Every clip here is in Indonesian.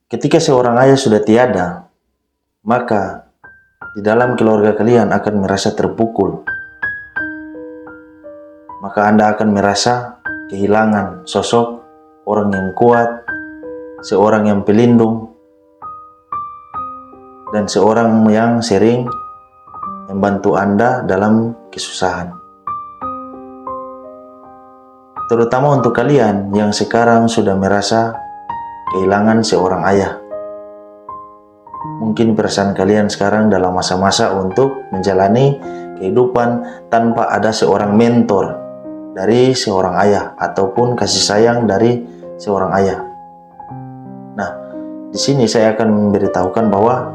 Ketika seorang ayah sudah tiada, maka di dalam keluarga kalian akan merasa terpukul. Maka Anda akan merasa kehilangan sosok orang yang kuat, seorang yang pelindung, dan seorang yang sering membantu Anda dalam kesusahan. Terutama untuk kalian yang sekarang sudah merasa kehilangan seorang ayah. Mungkin perasaan kalian sekarang dalam masa-masa untuk menjalani kehidupan tanpa ada seorang mentor dari seorang ayah ataupun kasih sayang dari seorang ayah. Nah, di sini saya akan memberitahukan bahwa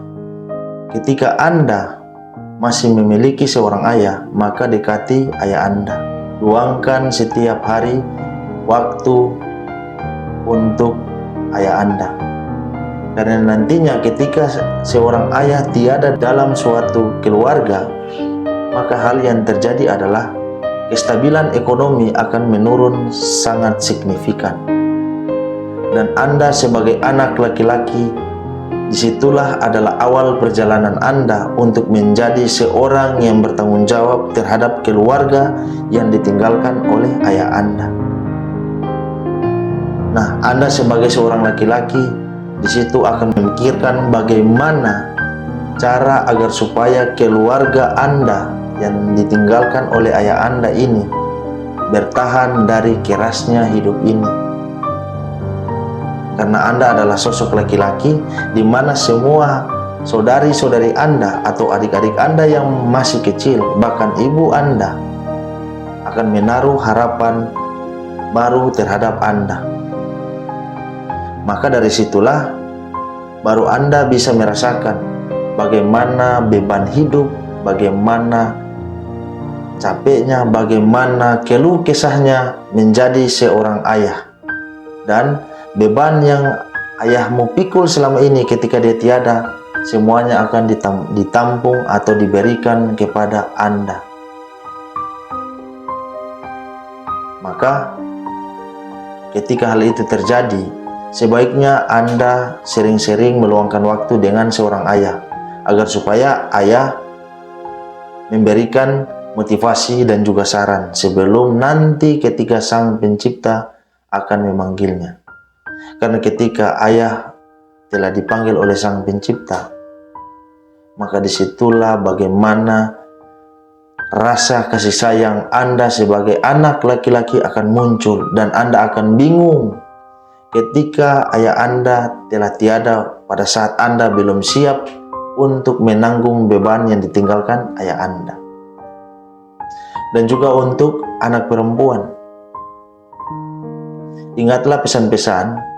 ketika Anda masih memiliki seorang ayah, maka dekati ayah Anda. Luangkan setiap hari waktu untuk ayah Anda. Karena nantinya ketika seorang ayah tiada dalam suatu keluarga, maka hal yang terjadi adalah kestabilan ekonomi akan menurun sangat signifikan. Dan Anda sebagai anak laki-laki, disitulah adalah awal perjalanan Anda untuk menjadi seorang yang bertanggung jawab terhadap keluarga yang ditinggalkan oleh ayah Anda. Nah, Anda sebagai seorang laki-laki di situ akan memikirkan bagaimana cara agar supaya keluarga Anda yang ditinggalkan oleh ayah Anda ini bertahan dari kerasnya hidup ini. Karena Anda adalah sosok laki-laki di mana semua saudari-saudari Anda atau adik-adik Anda yang masih kecil, bahkan ibu Anda akan menaruh harapan baru terhadap Anda. Maka dari situlah baru Anda bisa merasakan bagaimana beban hidup, bagaimana capeknya, bagaimana keluh kesahnya menjadi seorang ayah. Dan beban yang ayahmu pikul selama ini ketika dia tiada, semuanya akan ditampung atau diberikan kepada Anda. Maka ketika hal itu terjadi, sebaiknya Anda sering-sering meluangkan waktu dengan seorang ayah, agar supaya ayah memberikan motivasi dan juga saran sebelum nanti ketika Sang Pencipta akan memanggilnya. Karena ketika ayah telah dipanggil oleh Sang Pencipta, maka disitulah bagaimana rasa kasih sayang Anda sebagai anak laki-laki akan muncul, dan Anda akan bingung ketika ayah Anda telah tiada pada saat Anda belum siap untuk menanggung beban yang ditinggalkan ayah Anda. Dan juga untuk anak perempuan, ingatlah pesan-pesan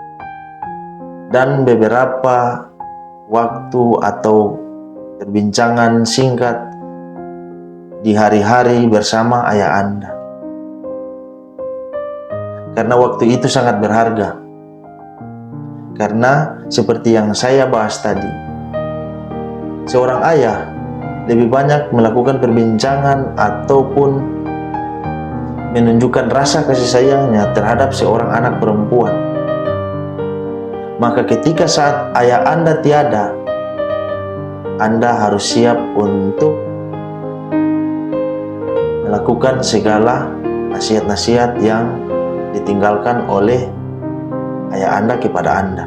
dan beberapa waktu atau perbincangan singkat di hari-hari bersama ayah Anda. Karena waktu itu sangat berharga. Karena seperti yang saya bahas tadi, seorang ayah lebih banyak melakukan perbincangan ataupun menunjukkan rasa kasih sayangnya terhadap seorang anak perempuan. Maka ketika saat ayah Anda tiada, Anda harus siap untuk melakukan segala nasihat-nasihat yang ditinggalkan oleh ayah Anda kepada Anda.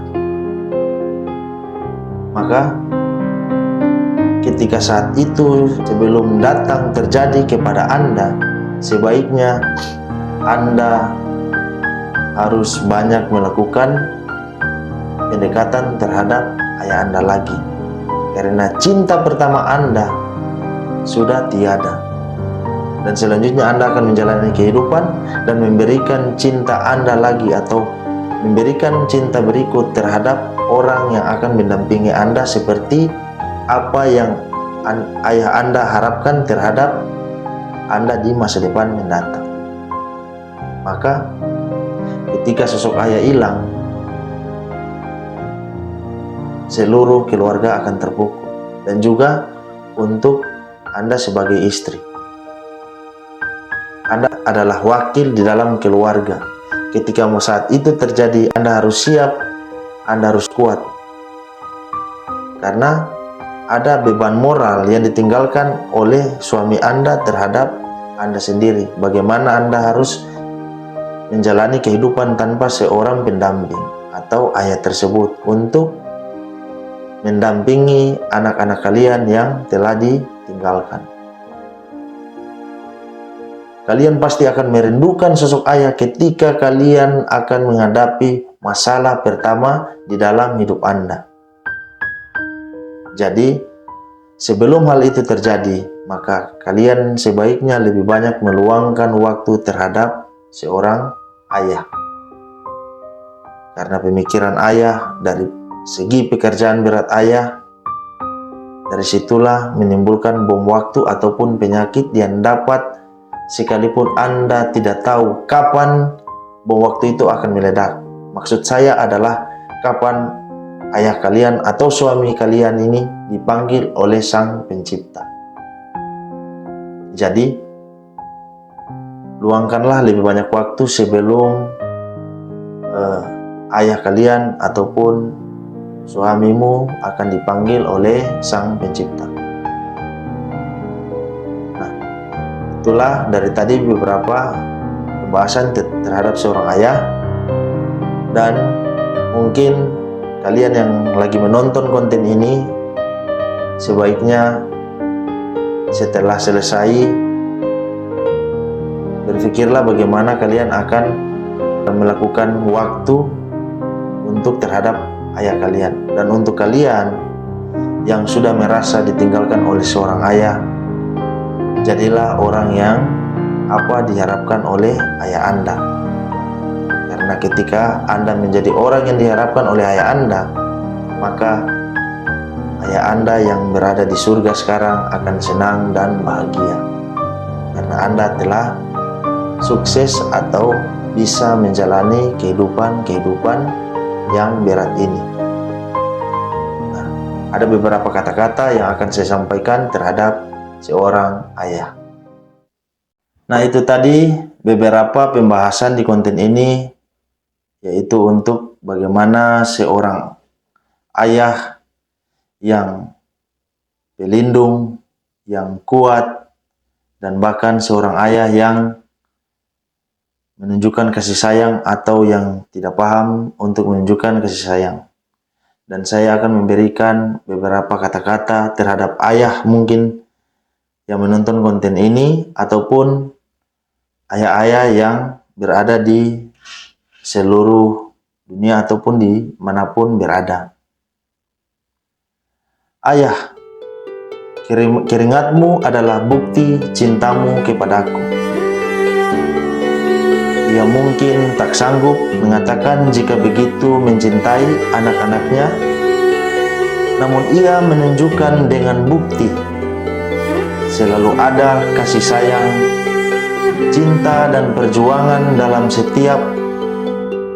Maka ketika saat itu sebelum datang terjadi kepada Anda, sebaiknya Anda harus banyak melakukan pendekatan terhadap ayah Anda lagi. Karena cinta pertama Anda sudah tiada. Dan selanjutnya Anda akan menjalani kehidupan dan memberikan cinta Anda lagi atau memberikan cinta berikut terhadap orang yang akan mendampingi Anda seperti apa yang ayah Anda harapkan terhadap Anda di masa depan mendatang. Maka ketika sosok ayah hilang, seluruh keluarga akan terpukul. Dan juga untuk Anda sebagai istri, Anda adalah wakil di dalam keluarga. Ketika saat itu terjadi, Anda harus siap, Anda harus kuat. karena ada beban moral yang ditinggalkan oleh suami Anda terhadap Anda sendiri. Bagaimana Anda harus menjalani kehidupan tanpa seorang pendamping atau ayah tersebut untuk mendampingi anak-anak kalian yang telah ditinggalkan. Kalian pasti akan merindukan sosok ayah ketika kalian akan menghadapi masalah pertama di dalam hidup Anda. Jadi, sebelum hal itu terjadi, maka kalian sebaiknya lebih banyak meluangkan waktu terhadap seorang ayah. Karena pemikiran ayah, dari segi pekerjaan berat ayah, dari situlah menimbulkan bom waktu ataupun penyakit yang dapat, sekalipun Anda tidak tahu kapan bom waktu itu akan meledak. Maksud saya adalah kapan ayah kalian atau suami kalian ini dipanggil oleh Sang Pencipta. Jadi, luangkanlah lebih banyak waktu sebelum ayah kalian ataupun suamimu akan dipanggil oleh Sang Pencipta. Nah, itulah dari tadi beberapa pembahasan terhadap seorang ayah, dan mungkin kalian yang lagi menonton konten ini sebaiknya setelah selesai berpikirlah bagaimana kalian akan melakukan waktu untuk terhadap ayah kalian. Dan untuk kalian yang sudah merasa ditinggalkan oleh seorang ayah, jadilah orang yang diharapkan oleh ayah Anda. Karena ketika Anda menjadi orang yang diharapkan oleh ayah Anda, maka ayah Anda yang berada di surga sekarang akan senang dan bahagia. Karena Anda telah sukses atau bisa menjalani kehidupan yang berat ini. Nah, ada beberapa kata-kata yang akan saya sampaikan terhadap seorang ayah. Nah, itu tadi beberapa pembahasan di konten ini, yaitu untuk bagaimana seorang ayah yang pelindung, yang kuat, dan bahkan seorang ayah yang menunjukkan kasih sayang atau yang tidak paham untuk menunjukkan kasih sayang. Dan saya akan memberikan beberapa kata-kata terhadap ayah mungkin yang menonton konten ini ataupun ayah-ayah yang berada di seluruh dunia ataupun di manapun berada. Ayah, keringatmu adalah bukti cintamu kepadaku. Ia mungkin tak sanggup mengatakan jika begitu mencintai anak-anaknya, namun ia menunjukkan dengan bukti selalu ada kasih sayang, cinta dan perjuangan dalam setiap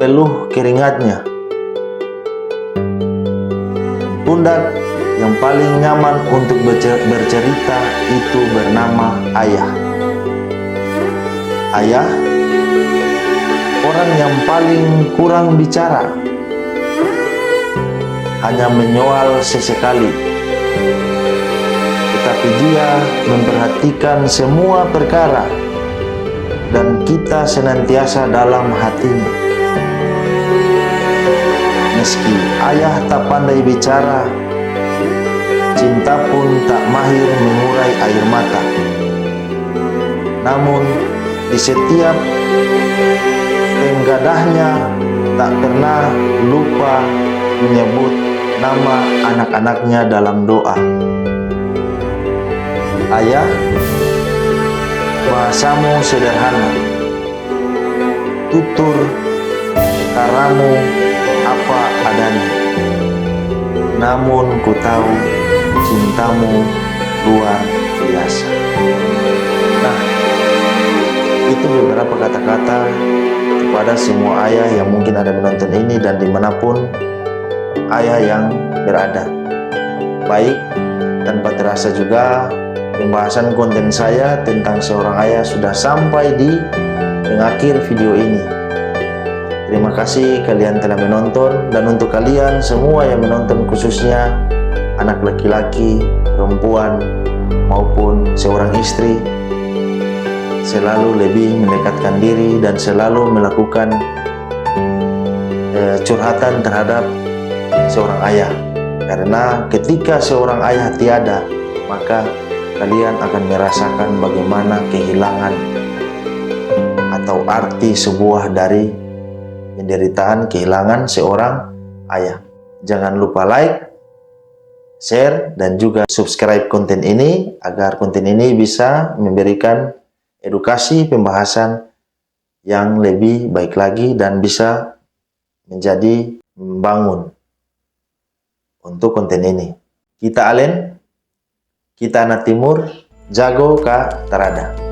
peluh keringatnya. Pundak yang paling nyaman untuk bercerita itu bernama ayah. Ayah, orang yang paling kurang bicara, hanya menyoal sesekali, tetapi dia memperhatikan semua perkara dan kita senantiasa dalam hatinya. Meski ayah tak pandai bicara, cinta pun tak mahir mengurai air mata. Namun di setiap penggadahnya tak pernah lupa menyebut nama anak-anaknya dalam doa. Ayah, bahasamu sederhana, tutur karamu apa adanya, namun ku tahu cintamu luar biasa. Nah, itu beberapa kata-kata kepada semua ayah yang mungkin ada menonton ini dan dimanapun ayah yang berada. Baik, tanpa terasa juga pembahasan konten saya tentang seorang ayah sudah sampai di pengakhir video ini. Terima kasih kalian telah menonton, dan untuk kalian semua yang menonton, khususnya anak laki-laki, perempuan, maupun seorang istri selalu lebih mendekatkan diri dan selalu melakukan curhatan terhadap seorang ayah. Karena ketika seorang ayah tiada, maka kalian akan merasakan bagaimana kehilangan atau arti sebuah dari penderitaan kehilangan seorang ayah. Jangan lupa like, share, dan juga subscribe konten ini agar konten ini bisa memberikan edukasi pembahasan yang lebih baik lagi dan bisa menjadi membangun untuk konten ini. Kita Alen, kita anak timur, jago ka tarada.